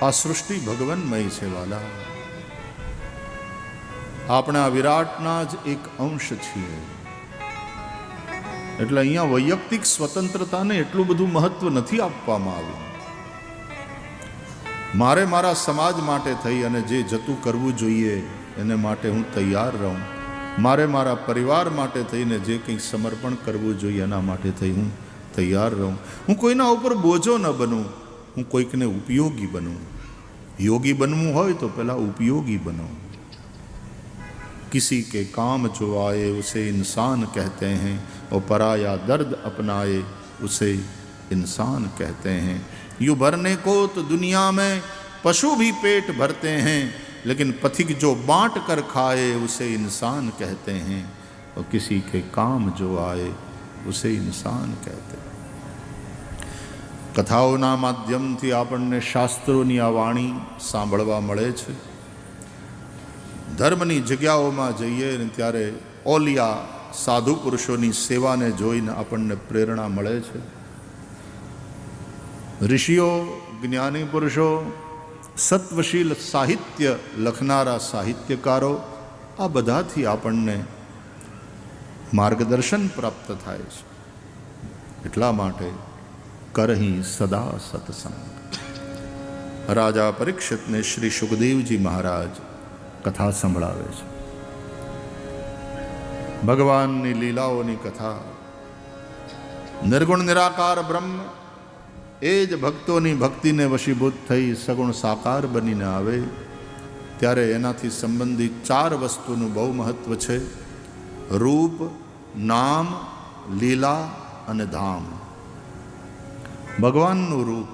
આ સૃષ્ટિ ભગવાનમય છે વાલા. આપણે આ વિરાટના જ એક અંશ છીએ. એટલે અહીંયા વૈયક્તિક સ્વતંત્રતાને એટલું બધું મહત્વ નથી આપવામાં આવ્યું. મારે મારા સમાજ માટે થઈ અને જે જતું કરવું જોઈએ એને માટે હું તૈયાર રહું. મારે મારા પરિવાર માટે થઈને જે કંઈ સમર્પણ કરવું જોઈએ એના માટે થઈ હું તૈયાર રહું. હું કોઈના ઉપર બોજો ન બનું, હું કોઈકને ઉપયોગી બનું. યોગી બનવું હોય તો પહેલાં ઉપયોગી બનો. किसी के काम जो आए उसे इंसान कहते हैं और पराया दर्द अपनाए उसे इंसान कहते हैं. यूँ भरने को तो दुनिया में पशु भी पेट भरते हैं, लेकिन पथिक जो बांट कर खाए उसे इंसान कहते हैं और किसी के काम जो आए उसे इंसान कहते हैं. કથાઓના માધ્યમથી આપણને શાસ્ત્રોની આ વાણી સાંભળવા મળે છે. ધર્મની જગ્યાઓમાં જઈએ ને ત્યારે ઓલિયા સાધુ પુરુષોની સેવાને જોઈને આપણને પ્રેરણા મળે છે. ઋષિઓ, જ્ઞાની પુરુષો, સત્વશીલ સાહિત્ય લખનારા સાહિત્યકારો, આ બધાથી આપણને માર્ગદર્શન પ્રાપ્ત થાય છે. એટલા માટે કરહી સદા સત્સંગ. રાજા પરીક્ષિતને શ્રી સુખદેવજી મહારાજ કથા સંભળાવે છે. ભગવાનની લીલાઓની કથા. નિર્ગુણ નિરાકાર બ્રહ્મ એ જ ભક્તોની ભક્તિને વશીભૂત થઈ સગુણ સાકાર બનીને આવે ત્યારે એનાથી સંબંધિત 4 વસ્તુનું બહુ મહત્વ છે. રૂપ, નામ, લીલા અને ધામ. ભગવાનનું રૂપ.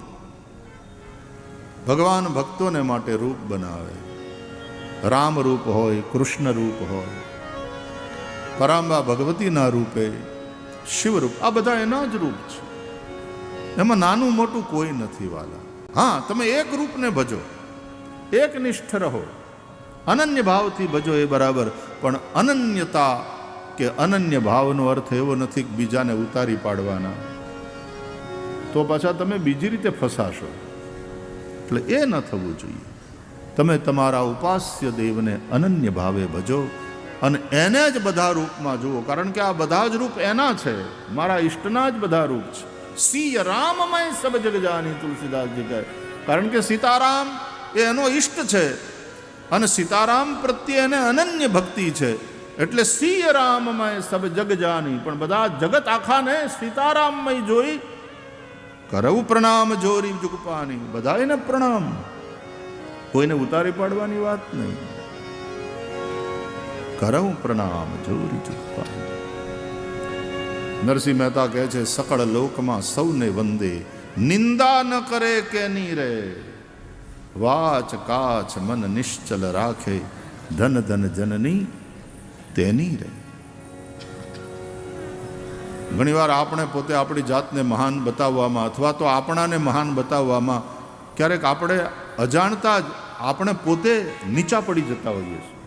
ભગવાન ભક્તોને માટે રૂપ બનાવે. રામ રૂપ હોય, કૃષ્ણ રૂપ હોય, પરાંબા ભગવતીના રૂપે, શિવરૂપ, આ બધા એના જ રૂપ છે. એમાં નાનું મોટું કોઈ નથી વાલા. હા, તમે એક રૂપને ભજો, એક નિષ્ઠ રહો, અનન્ય ભાવથી ભજો એ બરાબર. પણ અનન્યતા કે અનન્ય ભાવનો અર્થ એવો નથી કે બીજાને ઉતારી પાડવાના. તો પાછા તમે બીજી રીતે ફસાશો. એટલે એ ન થવું જોઈએ. તમે તમારા ઉપાસ્ય દેવને અનન્ય ભાવે ભજો અને એને જ બધા રૂપમાં જુઓ. કારણ કે આ બધા જ રૂપ એના છે, મારા ઈષ્ટના જ બધા રૂપ છે. સિય રામમય સબ જગ જાની, તુલસીદાસજી કહે. કારણ કે સીતારામ એ એનો ઈષ્ટ છે અને સીતારામ પ્રત્યે એને અનન્ય ભક્તિ છે. એટલે સિય રામમય સબ જગ જાની. પણ બધા જગત આખાને સીતારામમય જોઈ કરવું પ્રણામ જોરી જુગપાની. બધા એને પ્રણામ, કોઈને ઉતારી પાડવાની વાત નહીં. કરવું પ્રણામ જોરી જુગપાની. નરસિંહ મહેતા કહે છે, સકળ લોકમાં સૌને વંદે, નિંદા ન કરે કે ની રે, વાચ કાચ મન નિશ્ચલ રાખે, ધન ધન જનની તેની રે. ઘણીવાર આપણે પોતે આપણી જાતને મહાન બતાવવામાં અથવા તો આપણાને મહાન બતાવવામાં ક્યારેક આપણે અજાણતા જ આપણે પોતે નીચા પડી જતા હોઈએ છીએ.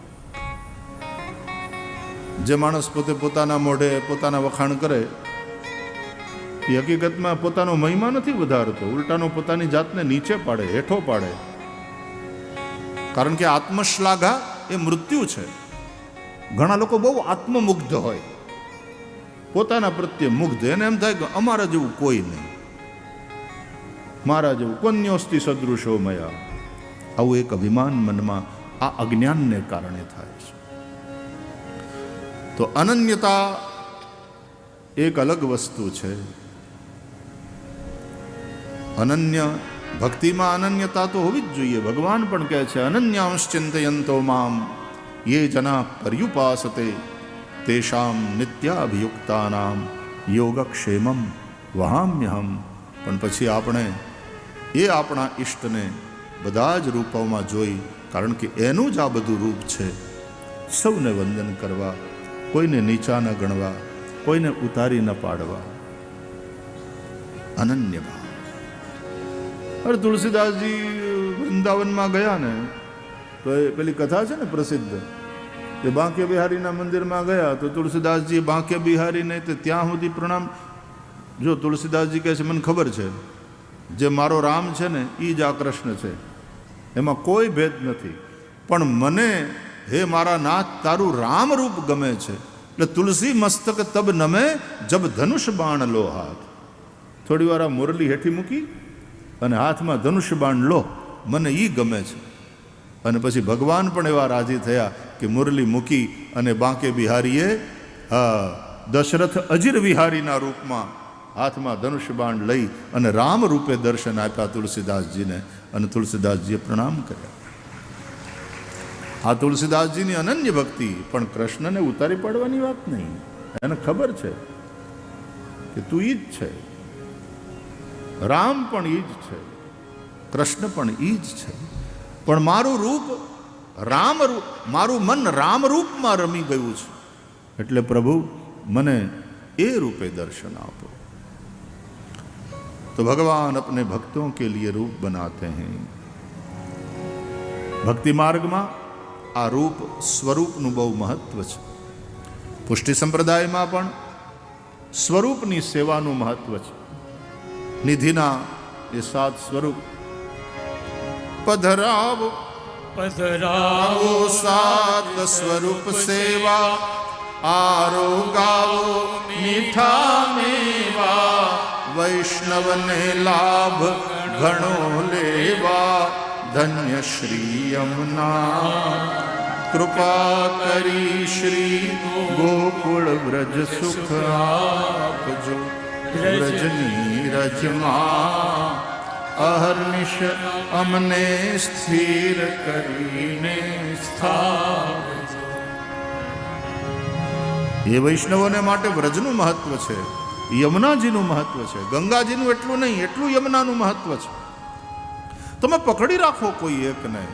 જે માણસ પોતે પોતાના મોઢે પોતાના વખાણ કરે એ હકીકતમાં પોતાનો મહિમા નથી વધારતો, ઉલટાનો પોતાની જાતને નીચે પાડે, હેઠો પાડે. કારણ કે આત્મશ્લાઘા એ મૃત્યુ છે. ઘણા લોકો બહુ આત્મમુગ્ધ હોય, પોતાના પ્રત્યે મુગ્ધ. એને એમ થાય કે અમારા જેવું કોઈ નહીં, મારા જેવું કોન્યોસ્તિ સદૃશો મયા. આવું એક અભિમાન મનમાં આ અજ્ઞાનને કારણે થાય છે. તો અનન્યતા એક અલગ વસ્તુ છે. અનન્ય ભક્તિમાં અનન્યતા તો હોવી જ જોઈએ. ભગવાન પણ કહે છે, અનન્યાંશ ચિંતયંતો મામ યે જના પર્યુપાસતે તેષામ નિત્યાભિયુક્તાનામ યોગક્ષેમમ વહામ્યહમ. પણ પછી આપણે એ આપણા ઈષ્ટને બધા જ રૂપોમાં જોઈ, કારણ કે એનું જ આ બધું રૂપ છે. સૌને વંદન કરવા, કોઈને નીચા ન ગણવા, કોઈને ઉતારી ન પાડવા. અનન્ય ભાવ. અરે તુલસીદાસજી વૃંદાવનમાં ગયા ને તો એ પેલી કથા છે ને પ્રસિદ્ધ, કે બાંકે બિહારીના મંદિરમાં ગયા તો તુલસીદાસજી બાંકે બિહારીને તે ત્યાં સુધી પ્રણામ. જો તુલસીદાસજી કહે છે, મને ખબર છે જે મારો રામ છે ને એ જ આ કૃષ્ણ છે, એમાં કોઈ ભેદ નથી. પણ મને હે મારા નાથ તારું રામરૂપ ગમે છે. એટલે તુલસી મસ્તક તબ નમે જબ ધનુષ બાણ લો હાથ. થોડી વાર આ મુરલી હેઠી મૂકી અને હાથમાં ધનુષ બાણ લો, મને એ ગમે છે. અને પછી ભગવાન પણ એવા રાજી થયા કે મુરલી મૂકી અને બાંકે બિહારીએ દશરથ અજીર વિહારીના રૂપમાં હાથમાં ધનુષ બાણ લઈ અને રામ રૂપે દર્શન આપ્યા તુલસીદાસજીને. અને તુલસીદાસજીએ પ્રણામ કર્યા. આ તુલસીદાસજીની અનન્ય ભક્તિ. પણ કૃષ્ણને ઉતારી પાડવાની વાત નહીં. એને ખબર છે કે તું ઈ જ છે, રામ પણ ઈ જ છે, કૃષ્ણ પણ ઈ જ છે. પણ મારું રૂપ રામ રૂપ, મારું મન રામ રૂપમાં રમી ગયું છે. એટલે પ્રભુ મને એ રૂપે દર્શન આપો. तो भगवान अपने भक्तों के लिए रूप बनाते हैं. भक्ति मार्ग में आ रूप स्वरूपનું બહુ મહત્વ છે. પુષ્ટિ સંપ્રદાયમાં પણ સ્વરૂપની સેવાનું મહત્વ છે. નિધિના એ 7 સ્વરૂપ. પધરાવો પધરાવો 7 સ્વરૂપ સેવા, આરોગાવો મીઠા મેવા, વૈષ્ણવને લાભ ઘણો લેવા, ધન્ય શ્રી યમુના કૃપા કરી શ્રી ગોકુળ વ્રજ સુખ આપજો. વ્રજની રજમાં અહર્નિશ અમને સ્થિર કરીને સ્થાપજો. એ વૈષ્ણવોને માટે વ્રજનું મહત્વ છે, યમુનાજીનું મહત્વ છે. ગંગાજીનું એટલું નહીં, એટલું યમુનાનું મહત્વ છે. તમે પકડી રાખો કોઈ એકને,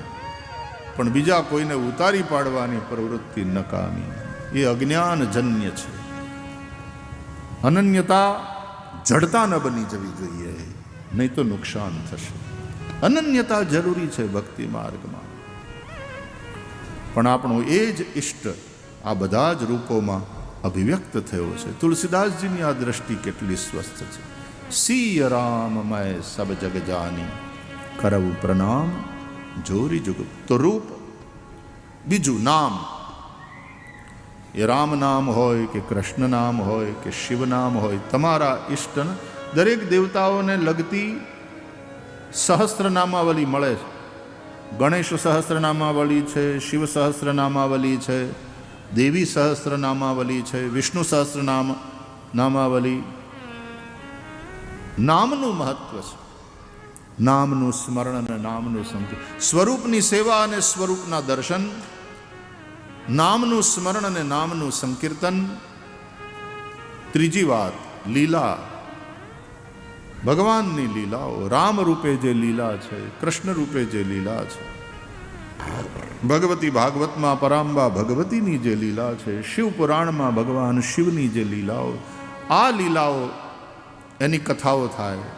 પણ બીજા કોઈને ઉતારી પાડવાની પ્રવૃત્તિ નકામી. એ અજ્ઞાનજન્ય છે. અનન્યતા જડતા ન બની જવી જોઈએ, નહીં તો નુકસાન થશે. અનન્યતા જરૂરી છે ભક્તિ માર્ગમાં. પણ આપણો એ જ ઈષ્ટ આ બધા જ રૂપોમાં અભિવ્યક્ત થયો છે. તુલસીદાસજીની આ દ્રષ્ટિ કેટલી સ્વસ્થ છે. સિય રામ મય સબ જગ જાની, કરવું પ્રણામ જોરી જુગ. તો રૂપ, બીજું નામ. એ રામ નામ હોય કે કૃષ્ણ નામ હોય કે શિવ નામ હોય, તમારા ઈષ્ટન દરેક દેવતાઓને લગતી સહસ્ત્રનામાવલી મળે છે. ગણેશ સહસ્ત્રનામાવલી છે, શિવ સહસ્ત્રનામાવલી છે, દેવી સહસ્ત્રનામાવલી છે, વિષ્ણુ સહસ્ત્રનામાવલી. નામનું મહત્વ છે. નામનું સ્મરણ અને નામનું સંકીર્તન. સ્વરૂપની સેવા અને સ્વરૂપના દર્શન, નામનું સ્મરણ અને નામનું સંકીર્તન. ત્રીજી વાત, લીલા. ભગવાનની લીલાઓ, રામ રૂપે જે લીલા છે, કૃષ્ણ રૂપે જે લીલા છે. ભગવતી ભાગવતમાં પરાંબા ભગવતીની જે લીલા છે, શિવ પુરાણમાં ભગવાન શિવની જે લીલાઓ, આ લીલાઓ એની કથાઓ થાય.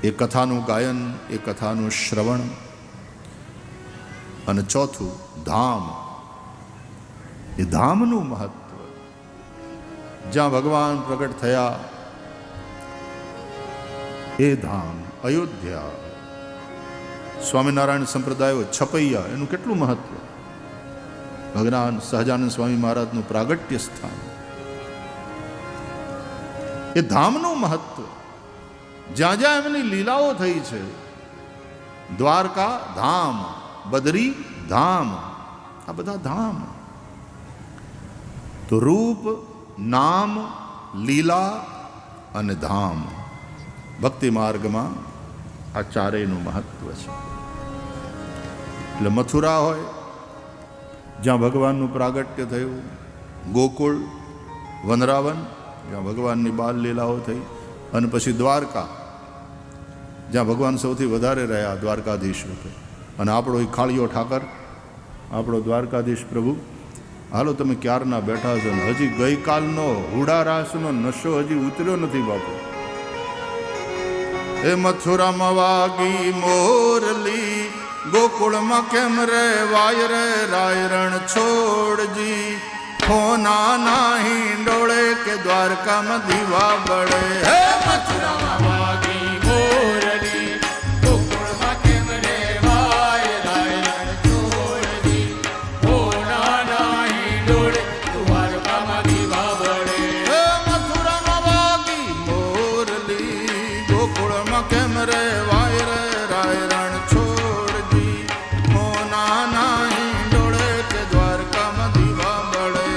એ કથાનું ગાયન, એ કથાનું શ્રવણ. અને ચોથું ધામ. એ ધામનું મહત્વ. જ્યાં ભગવાન પ્રગટ થયા એ ધામ અયોધ્યા. સ્વામિનારાયણ સંપ્રદાયો છપૈયા, એનું કેટલું મહત્વ. ભગવાન સહજાનંદ સ્વામી મહારાજનું પ્રાગટ્ય સ્થાન. એ ધામનું મહત્વ. જ્યાં જ્યાં એમની લીલાઓ થઈ છે, દ્વારકા ધામ, બદરી ધામ, આ બધા ધામ. તો રૂપ, નામ, લીલા અને ધામ. ભક્તિ માર્ગમાં આ ચારેયનું મહત્વ છે. એટલે મથુરા હોય જ્યાં ભગવાનનું પ્રાગટ્ય થયું, ગોકુળ, વનરાવન જ્યાં ભગવાનની બાલ લીલાઓ થઈ, અને પછી દ્વારકા જ્યાં ભગવાન સૌથી વધારે રહ્યા દ્વારકાધીશ રૂપે. અને આપણો એ ખાળીઓ ઠાકર, આપણો દ્વારકાધીશ પ્રભુ, હાલો તમે ક્યારના બેઠા છો ને હજી ગઈકાલનો હુડારાસનો નશો હજી ઉતર્યો નથી બાપુ. એ મથુરામાં વાગી મોરલી, ગોકુળમાં કેમ રે વાય રે રાયરણ છોડજી, હોના નાહી ડોળે કે દ્વારકામાં દીવા બળે. હે મથુરામાં વાગી મોરલી, ગોકુળમાં કેમ રે ગોકુળમાં કેમ રે વાય રે રાય રણ છોડજી હો નાના હિંડોળે કે દ્વારકામાં દીવા બળે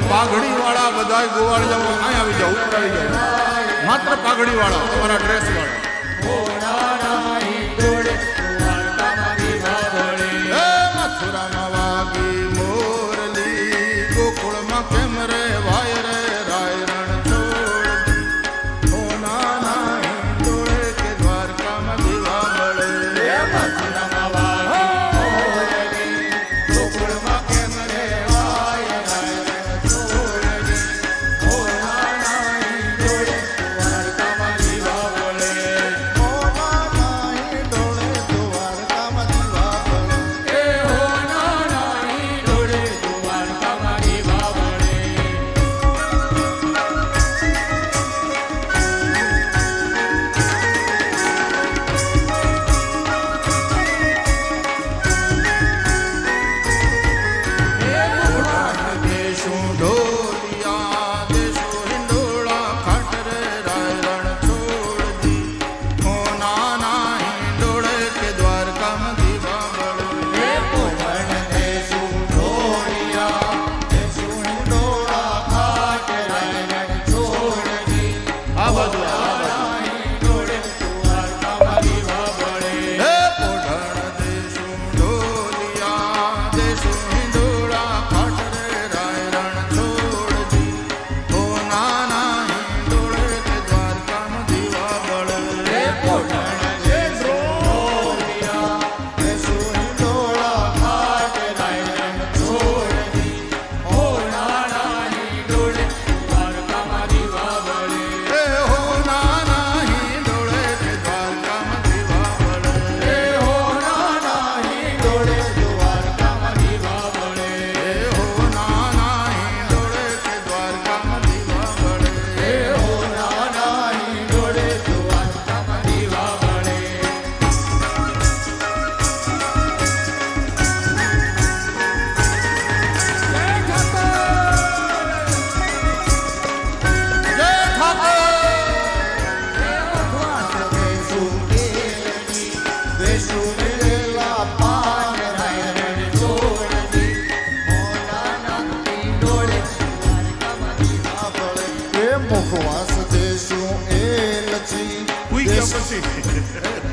પાઘડી વાળા બધા ગોવાળ જાવ અહીં આવી જાવ ઉતરાવી જાવ માત્ર પાઘડી વાળા તમારા ડ્રેસ વાળા મથુરામાં વાગી મોરલી ગોકુળમાં કેમ રે વાય રે રાય રણ છોડ ઓ નાના હિંડોળે કે દ્વારકામાં દીવા બળે મથુરામાં વાગી મોરલી ગોકુળમાં કેમ રે વાય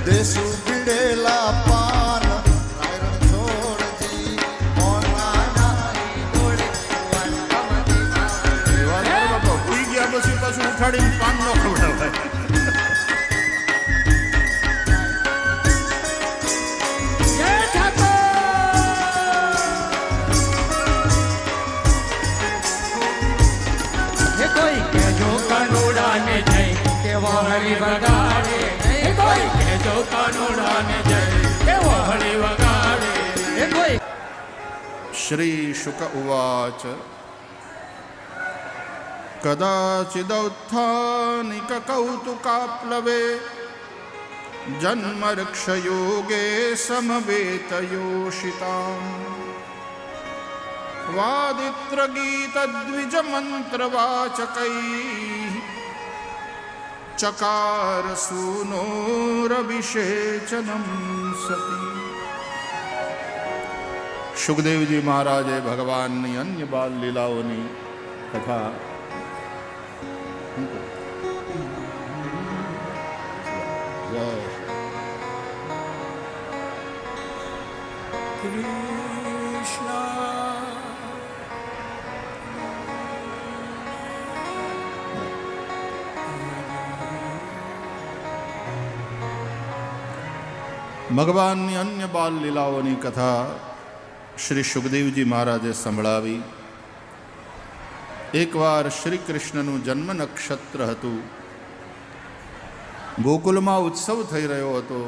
દેશુ પીડેલા પાન રાયરણ છોડજી ઉઈ ગયા પછી પાછું ઉઠાડીને પાન ન ખવડાવાય હળી વગાડે કોઈ કેજો કાનોડાને જય કેવો હળી વગાડે કોઈ. શ્રી શુક ઉવાચ કદાચિદૌત્થાનિક કૌતુકાપ્લવે જન્મર્ક્ષયોગે સમવેતયોષિતામ વાદિત્રગીતદ્વિજમંત્રવાચકૈઃ ચકાર સૂનોરભિષેચનમ સતી. સુખદેવજી મહારાજે ભગવાનની અન્ય બાલ લીલાઓની કથા ભગવાનની અન્ય બાલ લીલાઓની કથા શ્રી સુખદેવજી મહારાજે સંભળાવી. એકવાર શ્રી કૃષ્ણનું જન્મ નક્ષત્ર હતું. ગોકુલમાં ઉત્સવ થઈ રહ્યો હતો.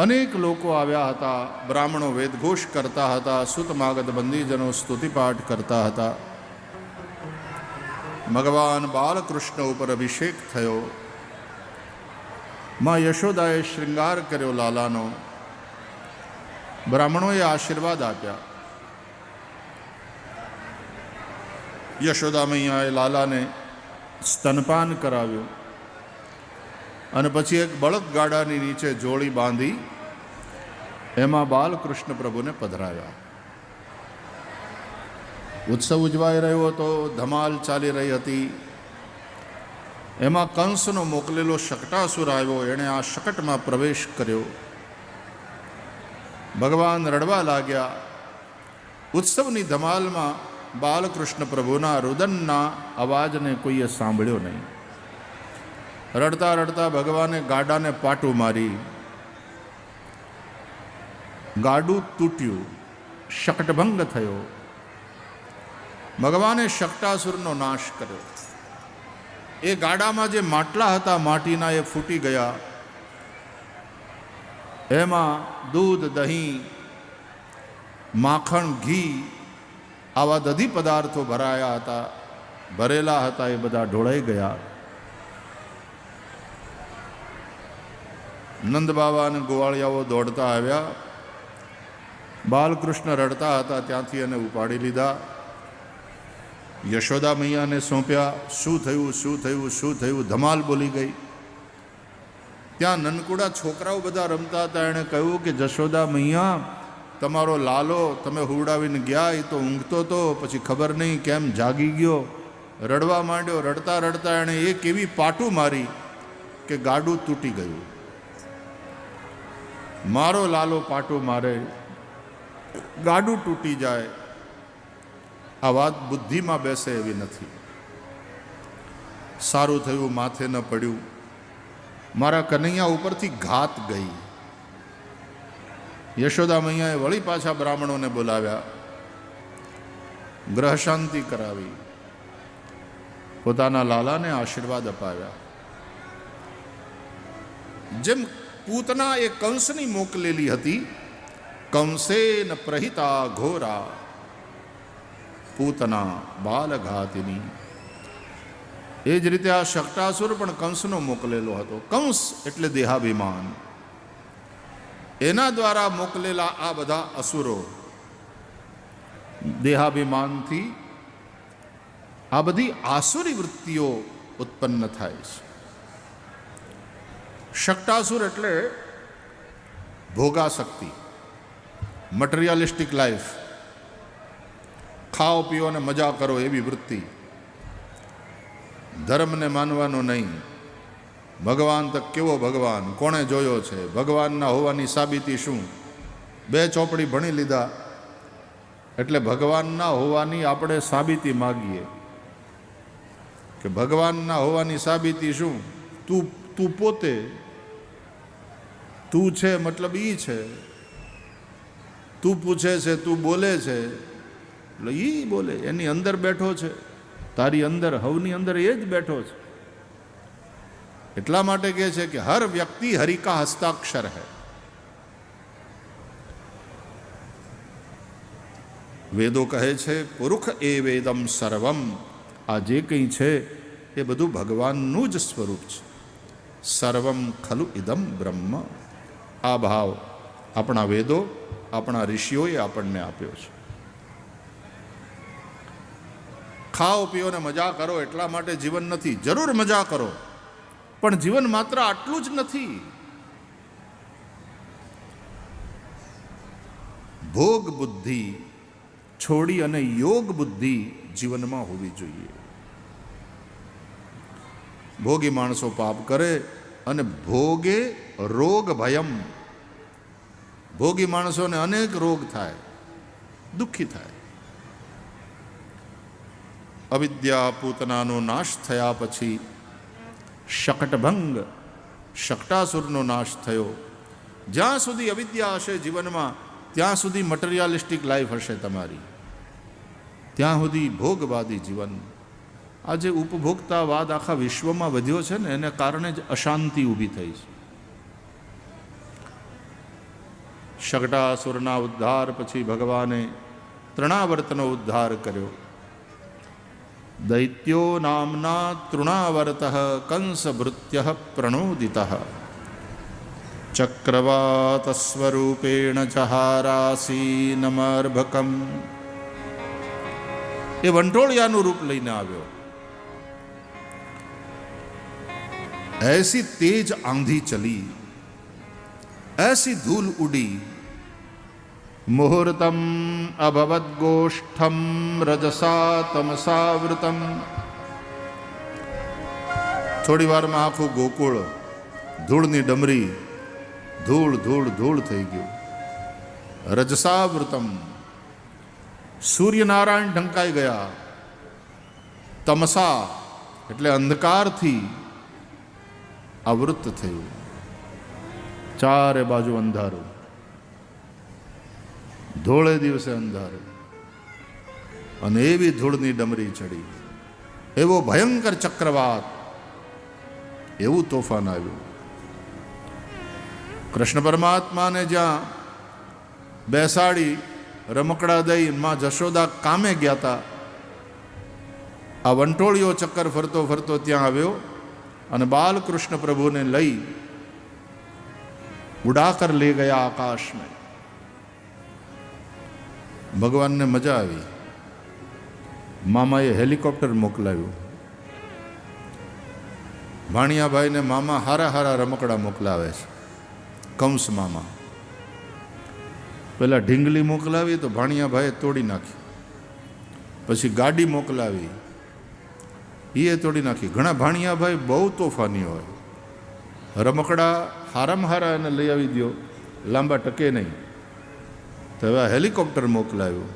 અનેક લોકો આવ્યા હતા. બ્રાહ્મણો વેદઘોષ કરતા હતા. સુતમાગધ બંદીજનો સ્તુતિપાઠ કરતા હતા. ભગવાન બાલકૃષ્ણ ઉપર અભિષેક થયો. માં યશોદાએ શૃંગાર કર્યો લાલાનો. બ્રાહ્મણોએ આશીર્વાદ આપ્યા. યશોદા મૈયાએ લાલાને સ્તનપાન કરાવ્યું અને પછી એક બળદગાડાની નીચે જોડી બાંધી એમાં બાલકૃષ્ણ પ્રભુને પધરાવ્યા. ઉત્સવ ઉજવાઈ રહ્યો હતો, ધમાલ ચાલી રહી હતી. એમાં કંસનો મોકલેલો શકટાસુર આવ્યો. એણે આ શકટમાં પ્રવેશ કર્યો. ભગવાન રડવા લાગ્યા. ઉત્સવની ધમાલમાં બાલકૃષ્ણ પ્રભુના રુદનના અવાજને કોઈએ સાંભળ્યો નહીં. રડતા રડતા ભગવાને ગાડાને પાટું મારી. ગાડું તૂટ્યું, શકટભંગ થયો. ભગવાને શકટાસુરનો નાશ કર્યો. એ ગાડામાં જે માટલા હતા માટીના એ ફૂટી ગયા. એમાં દૂધ, દહીં, માખણ, ઘી આવા દધી પદાર્થો ભરાયા હતા, ભરેલા હતા. એ બધા ઢોળાઈ ગયા. નંદ બાબા અને ગોવાળિયાઓ દોડતા આવ્યા. બાલકૃષ્ણ રડતા હતા ત્યાંથી એને ઉપાડી લીધા. યશોદા મૈયાને સોંપ્યા. શું થયું, શું થયું, શું થયું? ધમાલ બોલી ગઈ. ત્યાં નનકુડા છોકરાઓ બધા રમતા હતા. એણે કહ્યું કે જશોદા મૈયા, તમારો લાલો તમે હુવડાવીને ગયા, એ તો ઊંઘતો હતો, પછી ખબર નહીં કેમ જાગી ગયો, રડવા માંડ્યો. રડતા રડતા એણે એક એવી પાટું મારી કે ગાડું તૂટી ગયું. મારો લાલો પાટું મારે, ગાડું તૂટી જાય, આ વાત બુદ્ધિમાં બેસે એવી નથી. સારું થયું માથે ન પડ્યું. મારા કનૈયા ઉપરથી ઘાત ગઈ. યશોદા મૈયાએ વળી પાછા બ્રાહ્મણોને બોલાવ્યા, ગ્રહ શાંતિ કરાવી, પોતાના લાલાને આશીર્વાદ અપાવ્યા. જેમ પૂતના એ કંસની મોકલેલી હતી, કંસેન પ્રહિતા ઘોરા પૂતના બાલઘાતિની, એ જ રીતે આ શકટાસુર પણ કંસનો મોકલેલો હતો. કંસ એટલે દેહાભિમાન. એના દ્વારા મોકલેલા આ બધા અસુરો દેહાભિમાનથી આ બધી આસુરી વૃત્તિઓ ઉત્પન્ન થાય છે. શકટાસુર એટલે ભોગાસક્તિ, મટીરિયાલિસ્ટિક લાઈફ, ખાઓ પીઓ ને મજા કરો એવી વૃત્તિ. ધર્મને માનવાનો નહીં. ભગવાન તો કેવો ભગવાન, કોણે જોયો છે? ભગવાનના હોવાની સાબિતી શું? 2 ચોપડી ભણી લીધા એટલે ભગવાનના હોવાની આપણે સાબિતી માગીએ કે ભગવાનના હોવાની સાબિતી શું? તું પોતે, તું છે મતલબ ઈ છે. તું પૂછે છે, તું બોલે છે એટલે ઈ બોલે. એની અંદર બેઠો છે, તારી અંદર, હવની અંદર એ જ બેઠો છે. એટલા માટે કહે છે કે હર વ્યક્તિ હરિ કા હસ્તાક્ષર હૈ. વેદો કહે છે પુરુષ એ વેદમ સર્વમ. આ જે કંઈ છે એ બધું ભગવાનનું જ સ્વરૂપ છે. સર્વમ ખલુ ઇદમ બ્રહ્મ. આ ભાવ આપણા વેદો, આપણા ઋષિઓએ આપણને આપ્યો છે. ખાઓ પીઓ ને મજા કરો એટલા માટે જીવન નથી. જરૂર મજા કરો, પણ જીવન માત્ર આટલું જ નથી. ભોગ બુદ્ધિ છોડી અને યોગ બુદ્ધિ જીવનમાં હોવી જોઈએ. ભોગી માણસો પાપ કરે અને ભોગે રોગ ભયમ. ભોગી માણસોને અનેક રોગ થાય, દુઃખી થાય. અવિદ્યા પૂતનાનો નાશ થયા પછી શકટભંગ, શકટાસુરનો નાશ થયો. જ્યાં સુધી અવિદ્યા હશે જીવનમાં, ત્યાં સુધી મટીરિયાલિસ્ટિક લાઈફ હશે તમારી, ત્યાં સુધી ભોગવાદી જીવન. આજે ઉપભોક્તાવાદ આખા વિશ્વમાં વધ્યો છે ને, એને કારણે જ અશાંતિ ઊભી થઈ છે. શકટાસુરના ઉદ્ધાર પછી ભગવાને તૃણાવર્તનો ઉદ્ધાર કર્યો. દૈત્યો નામના તૃણાવર્ત કંસભૃત્ય પ્રણોદિત ચક્રવાત સ્વરૂપેણ જહારાસીનમર્ભકમ. એ વંટોળિયાનું રૂપ લઈને આવ્યો. ऐसी तेज आंधी चली, ऐसी धूल उड़ी, मुहूर्तम अभवद गोष्ठम रजसा तमसावृतम. થોડી વારમાં આખું ગોકુળ ધૂળની ડમરી, ધૂળ ધૂળ ધૂળ થઈ ગયું. રજસાવૃતમ, સૂર્યનારાયણ ઢંકાઈ ગયા. તમસા એટલે અંધકારથી આવૃત થયું. ચારે બાજુ અંધારું, ધોળે દિવસે અંધારું, અને એવી ધૂળની ડમરી ચડી. એવો ભયંકર ચક્રવાત, એવું તોફાન આવ્યું. કૃષ્ણ પરમાત્માને જ્યાં બેસાડી રમકડા દઈ માં જશોદા કામે ગયા હતા, આ વંટોળિયો ચક્કર ફરતો ફરતો ત્યાં આવ્યો અને બાલકૃષ્ણ પ્રભુને લઈ ઉડાકર લે ગયા આકાશ में. ભગવાનને મજા આવી. મામાએ હેલિકોપ્ટર મોકલાવ્યું. ભાણિયાભાઈને મામા હારા હારા રમકડા મોકલાવે છે. કંસ મામા પેલા ઢીંગલી મોકલાવી તો ભાણિયાભાઈએ તોડી નાખી. પછી ગાડી મોકલાવી, એ તોડી નાખી. ઘણા ભાણિયાભાઈ બહુ તોફાની હોય. રમકડા હારામાં હારા એને લઈ આવી દો, લાંબા ટકે નહીં. તો હવે હેલિકોપ્ટર મોકલાવ્યું.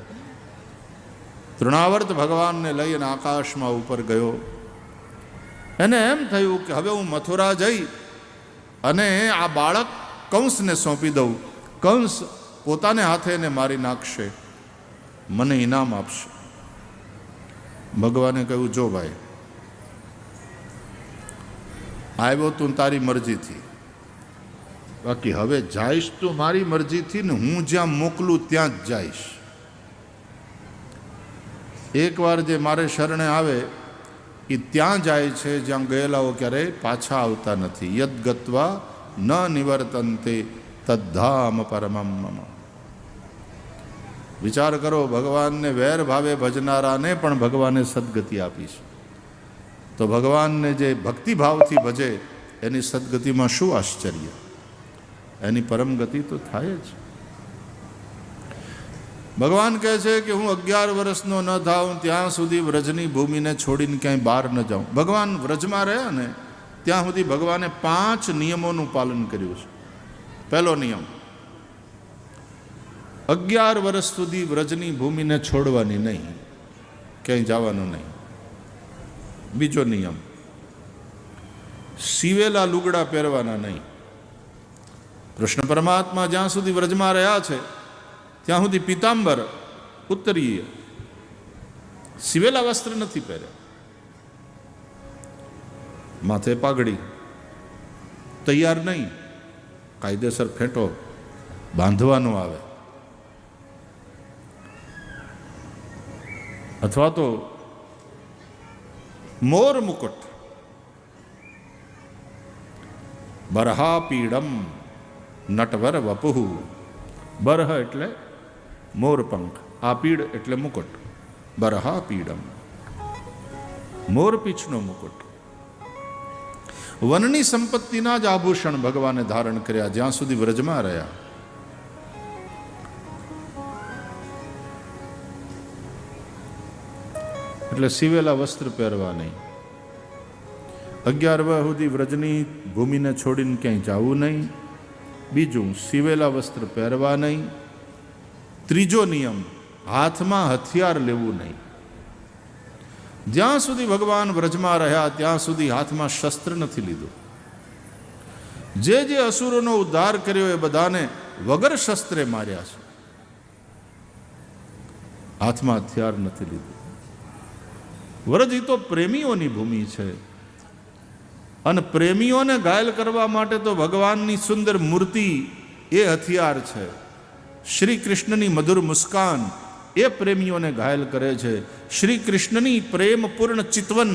તૃણાવર્ત ભગવાનને લઈને આકાશમાં ઉપર ગયો. એને એમ થયું કે હવે હું મથુરા જઈ અને આ બાળક કંસને સોંપી દઉં. કંસ પોતાને હાથે એને મારી નાખશે, મને ઇનામ આપશે. ભગવાને કહ્યું, જો ભાઈ, આવ્યો તું તારી મરજીથી, બાકી હવે જઈશ તું મારી મરજીથી ને હું જ્યાં મોકલું ત્યાં જ જઈશ. એકવાર જે મારે શરણે આવે એ ત્યાં જાય છે જ્યાં ગયેલાઓ ક્યારેય પાછા આવતા નથી. યદ ગત્વા ન નિવર્તન્તે તદ્ધામ પરમમ મમ. વિચાર કરો, ભગવાનને વેર ભાવે ભજનારાને પણ ભગવાને સદગતિ આપી છે. તો ભગવાનને જે ભક્તિભાવથી ભજે એની સદગતિમાં શું આશ્ચર્ય, એની પરમ ગતિ તો થાય જ. ભગવાન કહે છે કે હું 11 વર્ષનો ન થાઉં ત્યાં સુધી વ્રજની ભૂમિને છોડીને ક્યાંય બહાર ન જાઉં. ભગવાન વ્રજમાં રહ્યા ને ત્યાં સુધી ભગવાને 5 નિયમોનું પાલન કર્યું છે. પહેલો નિયમ, 11 વર્ષ સુધી વ્રજની ભૂમિને છોડવાની નહીં, ક્યાંય જવાનું નહીં. બીજો નિયમ, સીવેલા લુગડા પહેરવાના નહીં. કૃષ્ણ પરમાત્મા જ્યાં સુધી વ્રજમાં રહ્યા છે ત્યાં સુધી પીતાંબર, ઉત્તરીય, સીવેલા વસ્ત્ર નથી પહેર્યા. માથે પાઘડી, તૈયાર નહીં, કાયદેસર ફેંટો બાંધવાનો આવે. અથવા તો મોર મુકુટ, બરહા પીડમ નટવર વપુહુ. બરહ એટલે મોરપંખ, આ પીડ એટલે મુકુટ. બરહા પીડમ, મોરપીંછનો મુકુટ. વનની સંપત્તિના જ આભૂષણ ભગવાને ધારણ કર્યા જ્યાં સુધી વ્રજમાં રહ્યા. એટલે સીવેલા વસ્ત્ર પહેરવા નહીં. 11 વર્ષ સુધી વ્રજની ભૂમિને છોડીને ક્યાંય જવું નહીં. બીજું, સીવેલા વસ્ત્ર પહેરવા નહીં. ત્રીજો નિયમ, હાથમાં હથિયાર લેવું નહીં. જ્યાં સુધી ભગવાન વ્રજમાં રહ્યા ત્યાં સુધી હાથમાં શસ્ત્ર નથી લીધું. જે જે અસુરોનો ઉદ્ધાર કર્યો એ બધાને વગર શસ્ત્રે માર્યા છે. હાથમાં હથિયાર નથી લીધું. વ્રજ તો પ્રેમીઓની ભૂમિ છે અને પ્રેમીઓને ઘાયલ કરવા માટે તો ભગવાનની સુંદર મૂર્તિ એ હથિયાર છે. શ્રી કૃષ્ણની મધુર મુસ્કાન એ પ્રેમીઓને ઘાયલ કરે છે. શ્રી કૃષ્ણની પ્રેમપૂર્ણ ચિતવન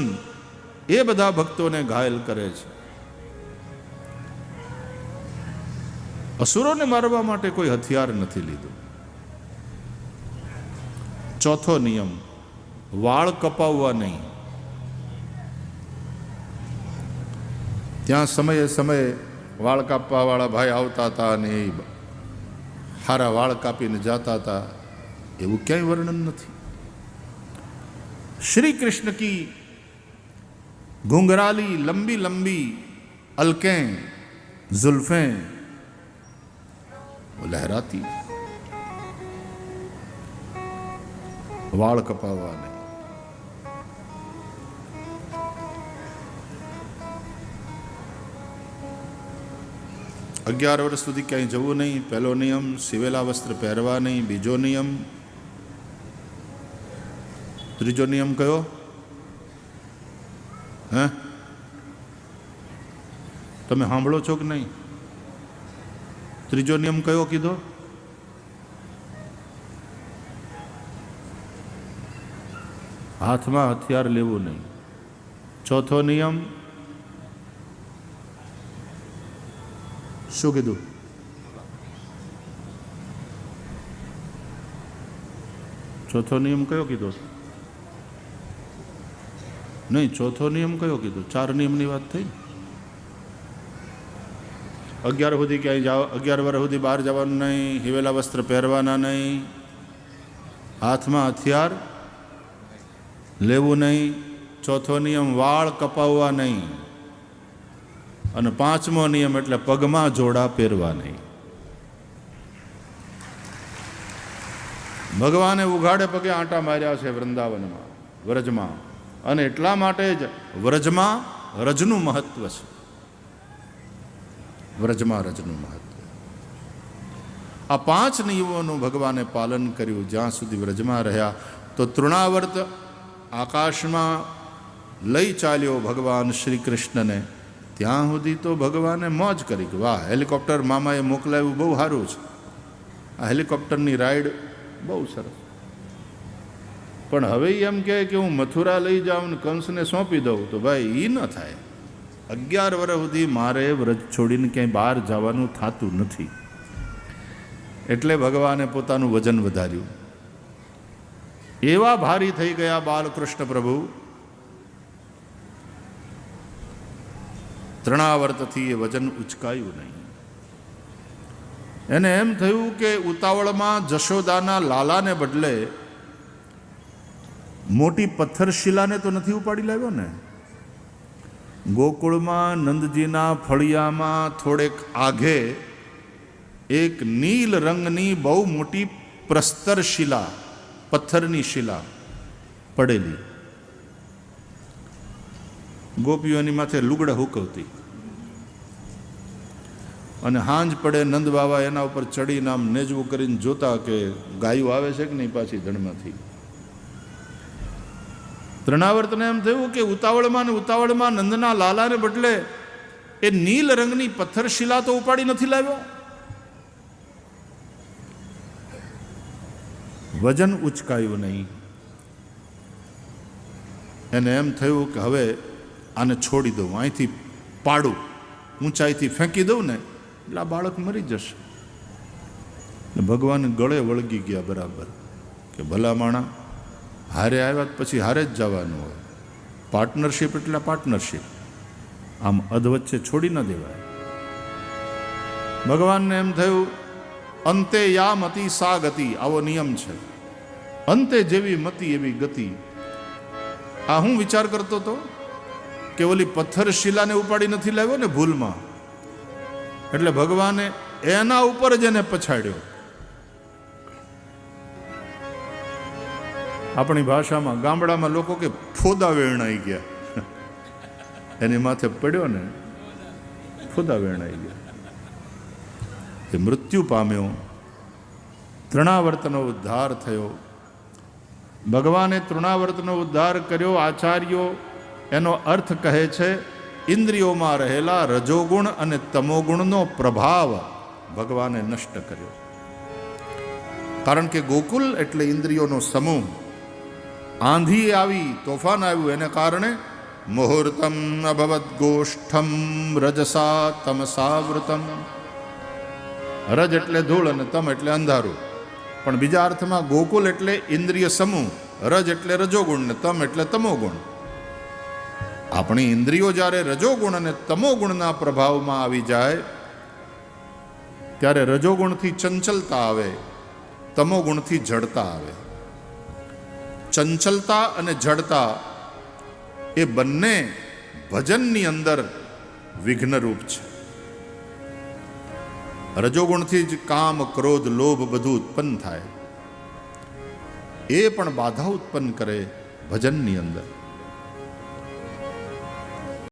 એ બધા ભક્તોને ઘાયલ કરે છે. અસુરોને મારવા માટે કોઈ હથિયાર નથી લીધું. ચોથો નિયમ, વાળ કપાવવા નહીં. ત્યાં સમયે સમયે વાળ કાપવા વાળા ભાઈ આવતા હતા અને એ હારા વાળ કાપીને જતા હતા, એવું ક્યાંય વર્ણન નથી. श्री कृष्ण की घुंघराली लंबी लंबी अलकें जुल्फें वो लहराती, वाળ કપાવવા નહીં. અગિયાર વર્ષ સુધી ક્યાંય જવું નહીં, પહેલો નિયમ. સિવેલા વસ્ત્ર પહેરવા નહીં, બીજો નિયમ. ત્રીજો નિયમ કયો? હે, તમે સાંભળો છો કે નહીં? ત્રીજો નિયમ કયો કીધો? હાથમાં હથિયાર લેવું નહીં. ચોથો નિયમ શું કીધું? ચોથો નિયમ કયો કીધો? નહીં, ચોથો નિયમ કયો કીધો? 4 નિયમની વાત થઈ. 11 સુધી ક્યાંય જાવ, 11 વર્ષ સુધી બહાર જવાનું નહીં, હિવેલા વસ્ત્ર પહેરવાના નહીં, હાથમાં હથિયાર લેવું નહીં. ચોથો નિયમ વાળ કપાવવા નહીં. અને 5મો નિયમ એટલે પગમાં જોડા પહેરવા નહીં. ભગવાને ઉઘાડે પગે આંટા માર્યા છે વૃંદાવનમાં, વ્રજમાં, અને એટલા માટે જ વ્રજમાં રજનું મહત્વ છે. વ્રજમાં રજનું મહત્વ. આ 5 નિયમોનું ભગવાને પાલન કર્યું જ્યાં સુધી વ્રજમાં રહ્યા. તો તૃણાવર્ત આકાશમાં લઈ ચાલ્યો ભગવાન શ્રી કૃષ્ણને. ત્યાં સુધી તો ભગવાને મોજ કરી કે વાહ, હેલિકોપ્ટર મામાએ મોકલાવ્યું, બહુ સારું છે, આ હેલિકોપ્ટરની રાઈડ બહુ સરસ. પણ હવે એમ કહે કે હું મથુરા લઈ જાઉં ને કંસને સોંપી દઉં, તો ભાઈ એ ન થાય. 11 વર્ષ સુધી મારે વ્રજ છોડીને ક્યાંય બહાર જવાનું થતું નથી. એટલે ભગવાને પોતાનું વજન વધાર્યું. એવા ભારી થઈ ગયા બાલકૃષ્ણ પ્રભુ, તૃણાવર્તથી એ વજન ઉચકાયું નહીં. એને એમ થયું કે ઉતાવળમાં જશોદાના લાલાને બદલે મોટી પથ્થરશિલાને તો નથી ઉપાડી લાવ્યો ને. ગોકુળમાં નંદજીના ફળિયામાં થોડેક આઘે એક નીલ રંગની બહુ મોટી પ્રસ્તર શિલા, પથ્થરની શિલા પડેલી. ગોપીઓની માથે લુગડા હુકવતી, અને હાંજ પડે નંદ બાબા એના ઉપર ચડીને આમ નેજવું કરીને જોતા કે ગાયું આવે છે કે નહીં પાછી ધણમાંથી. તૃણાવર્તને એમ થયું કે ઉતાવળમાં ને ઉતાવળમાં નંદના લાલાને બદલે એ નીલ રંગની પથ્થરશિલા તો ઉપાડી નથી લાવ્યો. વજન ઉચકાયું નહીં. એને એમ થયું કે હવે આને છોડી દઉં, અહીંથી પાડું, ઊંચાઈથી ફેંકી દઉં ને એટલે આ બાળક મરી જશે. ભગવાન ગળે વળગી ગયા બરાબર કે ભલા માણા, હારે આવ્યા પછી હારે જ જવાનું હોય. પાર્ટનરશિપ એટલે પાર્ટનરશિપ, આમ અધવચ્ચે છોડી ન દેવાય. ભગવાનને એમ થયું અંતે યા મતિ સા ગતિ, આવો નિયમ છે. અંતે જેવી મતિ એવી ગતિ. આ હું વિચાર કરતો હતો કે ઓલી પથ્થર શિલાને ઉપાડી નથી લાવ્યો ને ભૂલમાં, એટલે ભગવાને એના ઉપર જ એને પછાડ્યો. આપણી ભાષામાં ગામડામાં લોકો કે ફોદા વેરણાઈ ગયા, એની માથે પડ્યો ને ફોદા વેરણાઈ ગયા. એ મૃત્યુ પામ્યો. તૃણાવર્તનો ઉદ્ધાર થયો. ભગવાને તૃણાવર્તનો ઉદ્ધાર કર્યો. આચાર્યો એનો અર્થ કહે છે ઇન્દ્રિયોમાં રહેલા રજોગુણ અને તમોગુણનો પ્રભાવ ભગવાને નષ્ટ કર્યો. કારણ કે ગોકુલ એટલે ઇન્દ્રિયોનો સમૂહ. આંધી આવી, તોફાન આવ્યું, એને કારણે મુહૂર્તમ અભવત ગોષ્ઠમ રજસા તમસાવૃતમ. રજ એટલે ધૂળ અને તમ એટલે અંધારું. પણ બીજા અર્થમાં ગોકુલ એટલે ઇન્દ્રિય સમૂહ, રજ એટલે રજોગુણ ને તમ એટલે તમોગુણ. આપણી ઇન્દ્રિયો જ્યારે રજોગુણ અને તમોગુણના પ્રભાવમાં આવી જાય ત્યારે રજોગુણથી ચંચલતા આવે, તમોગુણથી જડતા આવે. ચંચલતા અને જડતા એ બંને ભજનની અંદર વિઘ્નરૂપ છે. રજોગુણથી જ કામ, ક્રોધ, લોભ બધું ઉત્પન્ન થાય. એ પણ બાધા ઉત્પન્ન કરે ભજનની અંદર.